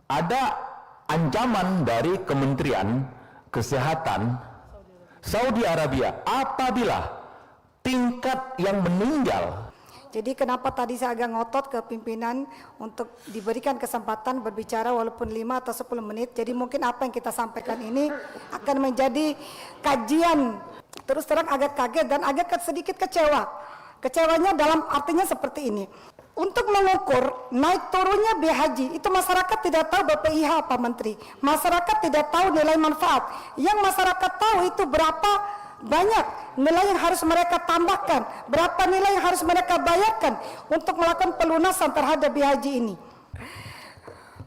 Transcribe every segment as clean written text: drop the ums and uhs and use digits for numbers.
ada ancaman dari Kementerian Kesehatan Saudi Arabia apabila tingkat yang meninggal. Jadi kenapa tadi saya agak ngotot ke pimpinan untuk diberikan kesempatan berbicara walaupun 5 atau 10 menit. Jadi mungkin apa yang kita sampaikan ini akan menjadi kajian. Terus terang agak kaget dan agak sedikit kecewa. Kecewanya dalam artinya seperti ini. Untuk mengukur naik turunnya biaya haji, itu masyarakat tidak tahu BPIH Pak Menteri. Masyarakat tidak tahu nilai manfaat. Yang masyarakat tahu itu berapa banyak nilai yang harus mereka tambahkan, berapa nilai yang harus mereka bayarkan untuk melakukan pelunasan terhadap biaya haji ini.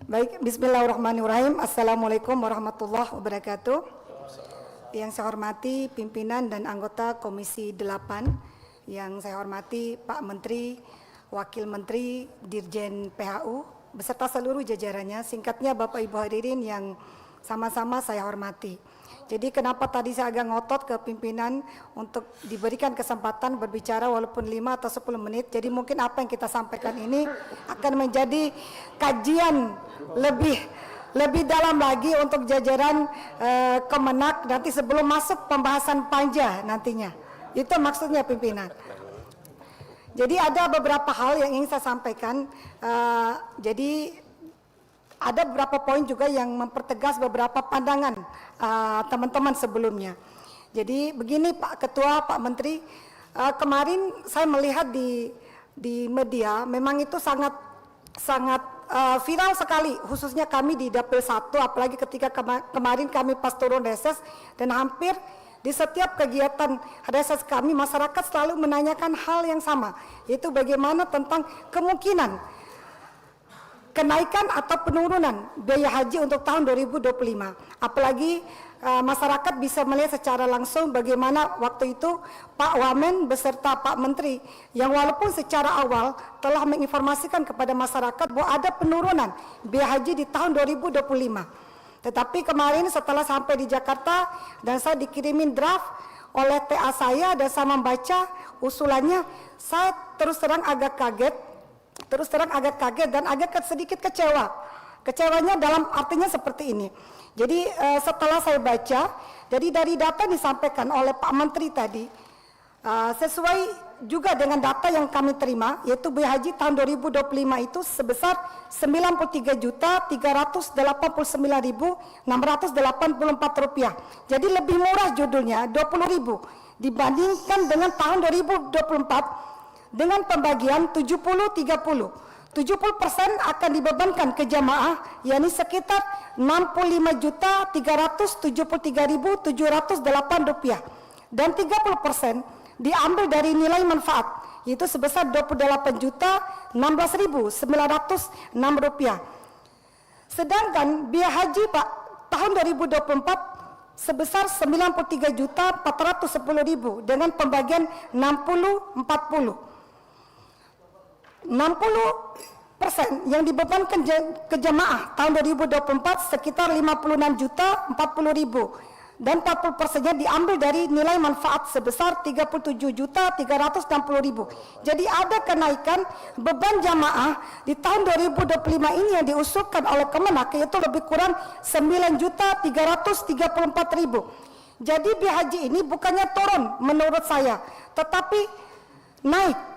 Baik, bismillahirrahmanirrahim. Assalamualaikum warahmatullahi wabarakatuh. Yang saya hormati pimpinan dan anggota Komisi 8, yang saya hormati Pak Menteri, Wakil Menteri, Dirjen PHU, beserta seluruh jajarannya, singkatnya Bapak Ibu hadirin yang sama-sama saya hormati. Jadi kenapa tadi saya agak ngotot ke pimpinan untuk diberikan kesempatan berbicara walaupun 5 atau 10 menit. Jadi mungkin apa yang kita sampaikan ini akan menjadi kajian lebih dalam lagi untuk jajaran Kemenak nanti sebelum masuk pembahasan panja nantinya. Itu maksudnya pimpinan. Jadi ada beberapa hal yang ingin saya sampaikan. Jadi ada beberapa poin juga yang mempertegas beberapa pandangan teman-teman sebelumnya. Jadi begini Pak Ketua, Pak Menteri, kemarin saya melihat di media memang itu sangat viral sekali, khususnya kami di Dapil 1, apalagi ketika kemarin kami pas turun reses, dan hampir di setiap kegiatan reses kami masyarakat selalu menanyakan hal yang sama, yaitu bagaimana tentang kemungkinan kenaikan atau penurunan biaya haji untuk tahun 2025. Apalagi masyarakat bisa melihat secara langsung bagaimana waktu itu Pak Wamen beserta Pak Menteri yang walaupun secara awal telah menginformasikan kepada masyarakat bahwa ada penurunan biaya haji di tahun 2025. Tetapi kemarin setelah sampai di Jakarta dan saya dikirimin draft oleh TA saya dan saya membaca usulannya, saya terus terang agak kaget dan agak sedikit kecewa. Kecewanya dalam artinya seperti ini. Jadi setelah saya baca, jadi dari data yang disampaikan oleh Pak Menteri tadi, sesuai juga dengan data yang kami terima, yaitu biaya haji tahun 2025 itu sebesar 93.389.684 rupiah. Jadi lebih murah judulnya 20.000 dibandingkan dengan tahun 2024 dengan pembagian 70-30. 70% akan dibebankan ke jamaah, yakni sekitar 65.373.708 rupiah, dan 30% diambil dari nilai manfaat, yaitu sebesar 28.016.906 rupiah. Sedangkan biaya haji Pak tahun 2024 sebesar 93.410.000 dengan pembagian 60-40. 60% yang dibebankan ke jamaah tahun 2024 sekitar 56.040.000 dan 40%-nya diambil dari nilai manfaat sebesar 37.360.000. Jadi ada kenaikan beban jamaah di tahun 2025 ini yang diusulkan oleh Kemenak, yaitu lebih kurang 9.334.000. Jadi biaya haji ini bukannya turun menurut saya, tetapi naik.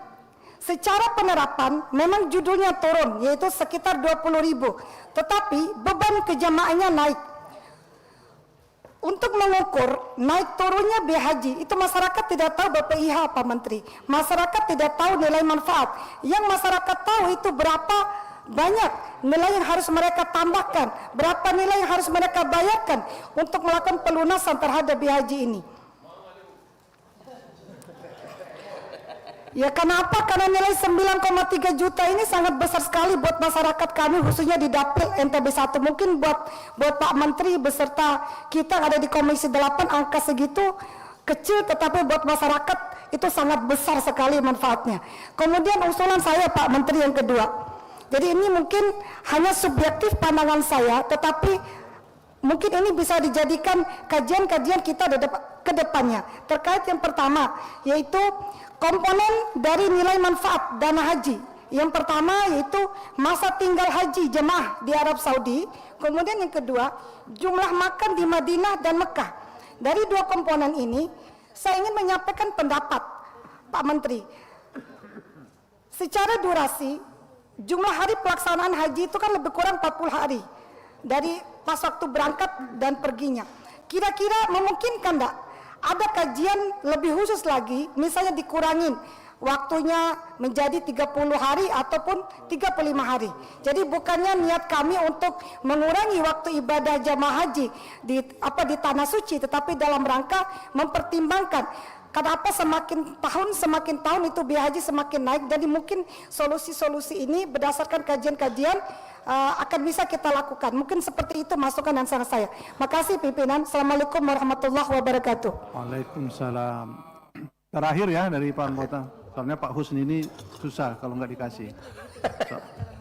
Secara penerapan memang judulnya turun, yaitu sekitar 20.000, tetapi beban ke jamaahnya naik. Untuk mengukur naik turunnya biaya haji, itu masyarakat tidak tahu BPIH Pak Menteri. Masyarakat tidak tahu nilai manfaat. Yang masyarakat tahu itu berapa banyak nilai yang harus mereka tambahkan, berapa nilai yang harus mereka bayarkan untuk melakukan pelunasan terhadap biaya haji ini. Ya kenapa? Karena nilai 9,3 juta ini sangat besar sekali buat masyarakat kami, khususnya di Dapil NTB 1. Mungkin buat Pak Menteri beserta kita yang ada di Komisi 8 angka segitu kecil, tetapi buat masyarakat itu sangat besar sekali manfaatnya. Kemudian usulan saya Pak Menteri yang kedua. Jadi ini mungkin hanya subjektif pandangan saya, tetapi mungkin ini bisa dijadikan kajian-kajian kita ke depannya. Terkait yang pertama, yaitu komponen dari nilai manfaat dana haji Yang pertama yaitu masa tinggal haji jemaah di Arab Saudi. Kemudian yang kedua, jumlah makan di Madinah dan Mekah. Dari dua komponen ini, saya ingin menyampaikan pendapat Pak Menteri. Secara durasi, jumlah hari pelaksanaan haji itu kan lebih kurang 40 hari. Dari pas waktu berangkat dan perginya. Kira-kira memungkinkan enggak? Ada kajian lebih khusus lagi, misalnya dikurangin waktunya menjadi 30 hari ataupun 35 hari. Jadi bukannya niat kami untuk mengurangi waktu ibadah jamaah haji di tanah suci, tetapi dalam rangka mempertimbangkan kenapa semakin tahun itu biaya haji semakin naik. Jadi mungkin solusi-solusi ini berdasarkan kajian-kajian akan bisa kita lakukan. Mungkin seperti itu masukan dan saran saya. Makasih pimpinan. Assalamualaikum warahmatullahi wabarakatuh. Waalaikumsalam. Terakhir ya dari Pak Anggota. Soalnya Pak Husni ini susah kalau nggak dikasih.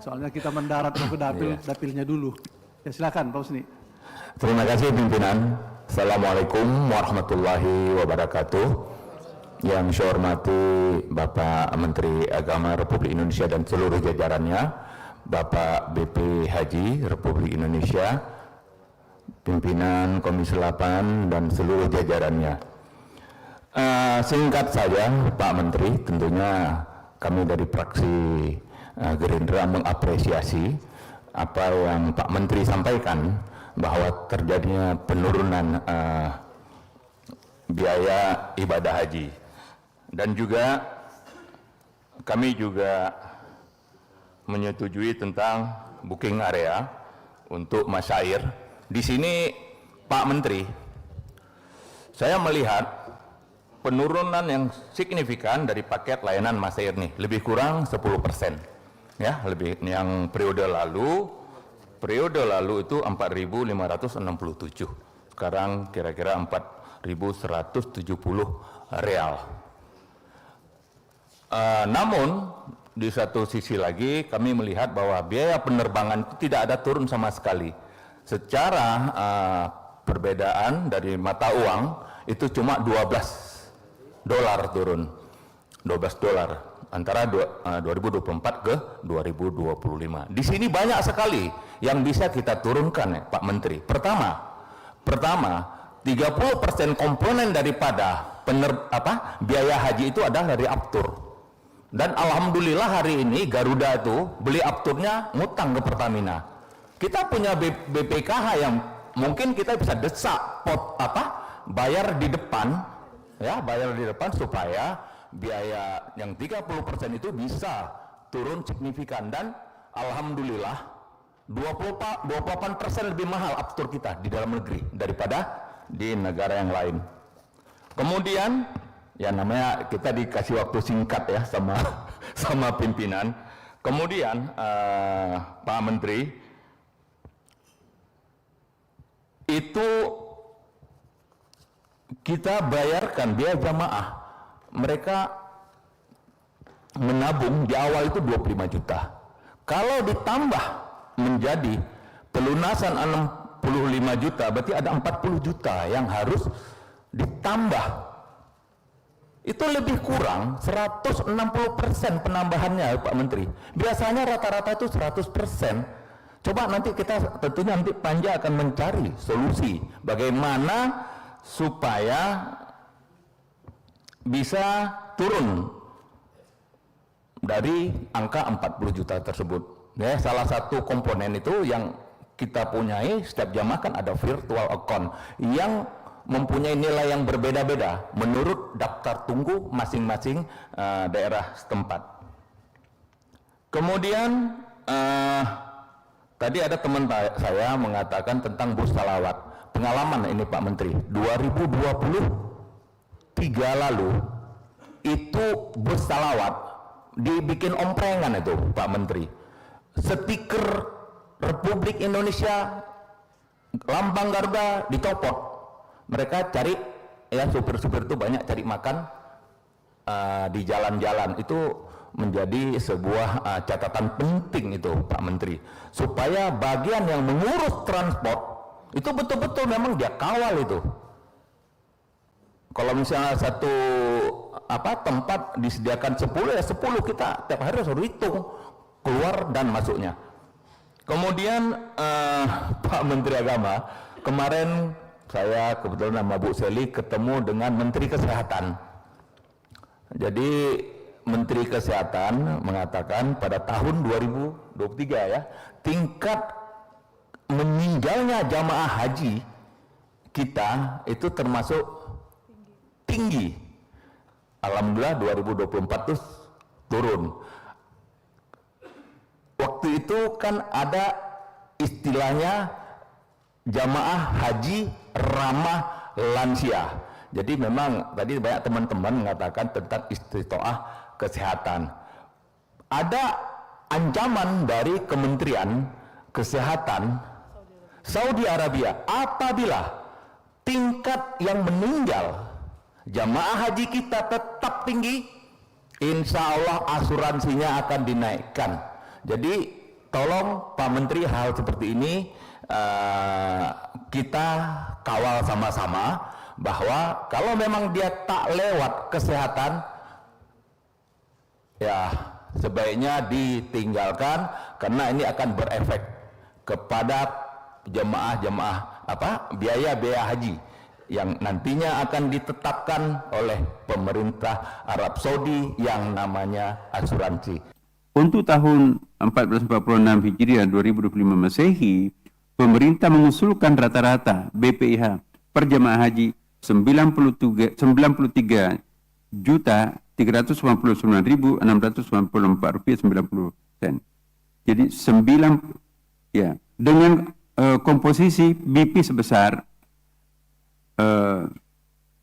Soalnya kita mendarat ke dapilnya dulu. Ya silakan Pak Husni. Terima kasih pimpinan. Assalamualaikum warahmatullahi wabarakatuh. Yang saya hormati Bapak Menteri Agama Republik Indonesia dan seluruh jajarannya, Bapak BP Haji Republik Indonesia, pimpinan Komisi 8 dan seluruh jajarannya. Singkat saja Pak Menteri, tentunya kami dari fraksi Gerindra mengapresiasi apa yang Pak Menteri sampaikan bahwa terjadinya penurunan biaya ibadah haji, dan juga kami juga menyetujui tentang booking area untuk masyair. Di sini Pak Menteri, saya melihat penurunan yang signifikan dari paket layanan masyair nih, lebih kurang 10%. Ya, lebih yang periode lalu itu 4.567. Sekarang kira-kira 4.170 real. Namun di satu sisi lagi kami melihat bahwa biaya penerbangan itu tidak ada turun sama sekali. Secara perbedaan dari mata uang itu cuma $12 turun, $12 antara 2024 ke 2025. Di sini banyak sekali yang bisa kita turunkan ya, Pak Menteri. Pertama 30% komponen daripada biaya haji itu adalah dari aftur. Dan alhamdulillah hari ini Garuda itu beli afturnya ngutang ke Pertamina. Kita punya BPKH yang mungkin kita bisa desak bayar di depan supaya biaya yang 30% itu bisa turun signifikan, dan alhamdulillah 28% lebih mahal aftur kita di dalam negeri daripada di negara yang lain. Kemudian ya namanya kita dikasih waktu singkat ya sama pimpinan. Kemudian Pak Menteri, itu kita bayarkan biaya jamaah, mereka menabung di awal itu 25 juta. Kalau ditambah menjadi pelunasan 65 juta, berarti ada 40 juta yang harus ditambah. Itu lebih kurang 160% penambahannya Pak Menteri. Biasanya rata-rata itu 100%. Coba nanti kita tentunya nanti Panja akan mencari solusi bagaimana supaya bisa turun dari angka 40 juta tersebut. Ya, salah satu komponen itu yang kita punyai setiap jamaah kan ada virtual account yang mempunyai nilai yang berbeda-beda menurut daftar tunggu masing-masing daerah setempat. Kemudian tadi ada teman saya mengatakan tentang bus salawat. Pengalaman ini Pak Menteri, 2023 lalu itu bus salawat dibikin omprengan itu Pak Menteri. Stiker Republik Indonesia, lambang Garuda dicopot. Mereka cari, ya supir-supir itu banyak cari makan di jalan-jalan. Itu menjadi sebuah catatan penting itu Pak Menteri, supaya bagian yang mengurus transport itu betul-betul memang dia kawal itu. Kalau misalnya satu tempat disediakan 10 ya 10, kita tiap hari harus hitung keluar dan masuknya. Kemudian Pak Menteri Agama, kemarin saya kebetulan sama Bu Seli ketemu dengan Menteri Kesehatan. Jadi Menteri Kesehatan mengatakan pada tahun 2023 ya, tingkat meninggalnya jamaah haji kita itu termasuk tinggi. Alhamdulillah 2024 itu turun. Waktu itu kan ada istilahnya jamaah haji ramah lansia. Jadi memang tadi banyak teman-teman mengatakan tentang istitoah kesehatan. Ada ancaman dari Kementerian Kesehatan Saudi Arabia apabila tingkat yang meninggal jamaah haji kita tetap tinggi, insya Allah asuransinya akan dinaikkan. Jadi tolong Pak Menteri, hal seperti ini kita kawal sama-sama, bahwa kalau memang dia tak lewat kesehatan, ya sebaiknya ditinggalkan, karena ini akan berefek kepada jemaah-jemaah biaya-biaya haji yang nantinya akan ditetapkan oleh pemerintah Arab Saudi yang namanya asuransi. Untuk tahun 1446 Hijriah 2025 Masehi, pemerintah mengusulkan rata-rata BPIH per jemaah haji 93 juta 399.694 rupiah 90 sen. Jadi dengan komposisi BP sebesar 65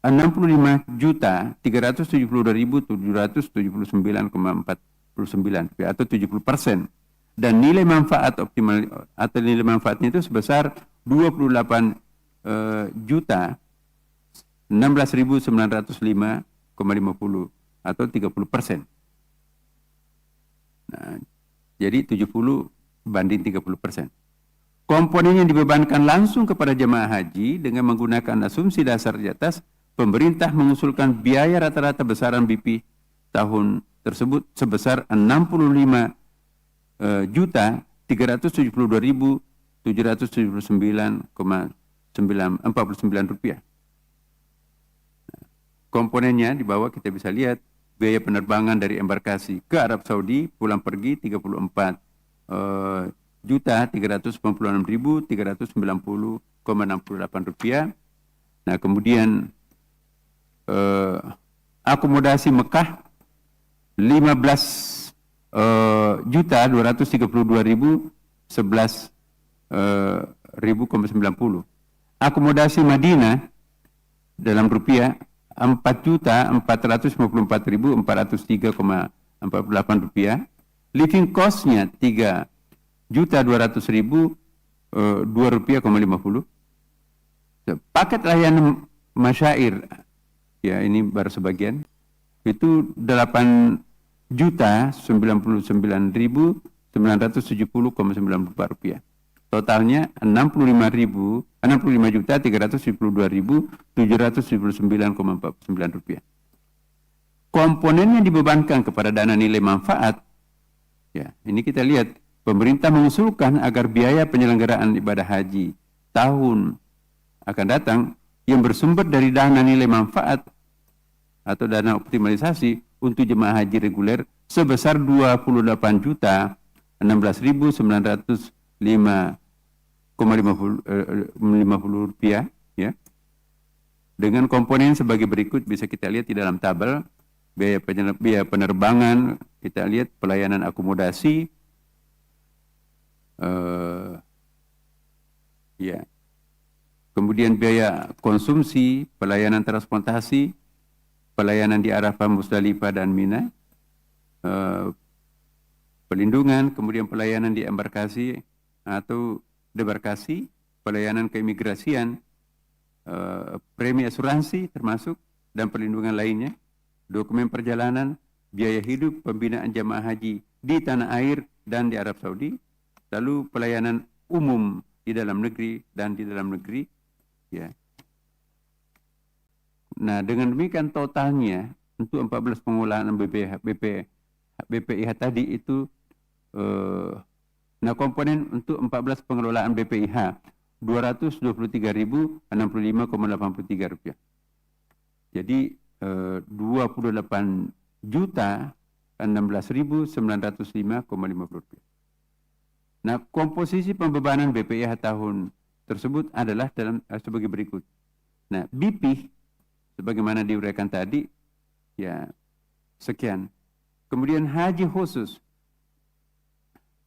juta 372.779,49 atau 70%, dan nilai manfaat optimal atau nilai manfaatnya itu sebesar 28 juta 16.905,50 atau 30%. Nah, jadi 70 banding 30%. Komponen yang dibebankan langsung kepada jemaah haji dengan menggunakan asumsi dasar di atas, pemerintah mengusulkan biaya rata-rata besaran BP tahun tersebut sebesar 65 juta 372.779,49 rupiah. Komponennya di bawah kita bisa lihat: biaya penerbangan dari embarkasi ke Arab Saudi pulang pergi 34 juta 396.390,68 rupiah. Nah, kemudian akomodasi Mekah 15 juta 292.011,90. Akomodasi Madinah dalam rupiah 4.454.403,48 rupiah. Living cost-nya 3.200.000 2,50 rupiah. Paket layanan masyair, ya ini baru sebagian, itu 8.099.970,94 rupiah. Totalnya 65.372.779,49 rupiah. Komponen yang dibebankan kepada dana nilai manfaat, ya ini kita lihat, pemerintah mengusulkan agar biaya penyelenggaraan ibadah haji tahun akan datang yang bersumber dari dana nilai manfaat atau dana optimalisasi untuk jemaah haji reguler sebesar 28.916.550 rupiah, ya. Dengan komponen sebagai berikut, bisa kita lihat di dalam tabel: biaya penerbangan, kita lihat pelayanan akomodasi, ya. Kemudian biaya konsumsi, pelayanan transportasi, pelayanan di Arafah, Musdalifah dan Mina, pelindungan, kemudian pelayanan di embarkasi atau debarkasi, pelayanan keimigrasian, premi asuransi termasuk, dan perlindungan lainnya, dokumen perjalanan, biaya hidup, pembinaan jamaah haji di tanah air dan di Arab Saudi, lalu pelayanan umum di dalam negeri dan di dalam negeri, ya. Nah, dengan demikian totalnya untuk 14 pengolahan BPIH tadi itu Nah, komponen untuk 14 pengelolaan BPIH Rp223.065,83. Jadi 28.016.905,50. Nah, komposisi pembebanan BPIH tahun tersebut adalah sebagai berikut. Nah, BP sebagaimana diuraikan tadi ya sekian. Kemudian haji khusus.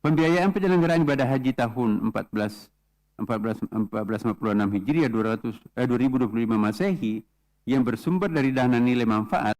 Pembiayaan penyelenggaraan ibadah haji tahun 1456 Hijriah 2025 Masehi yang bersumber dari dana nilai manfaat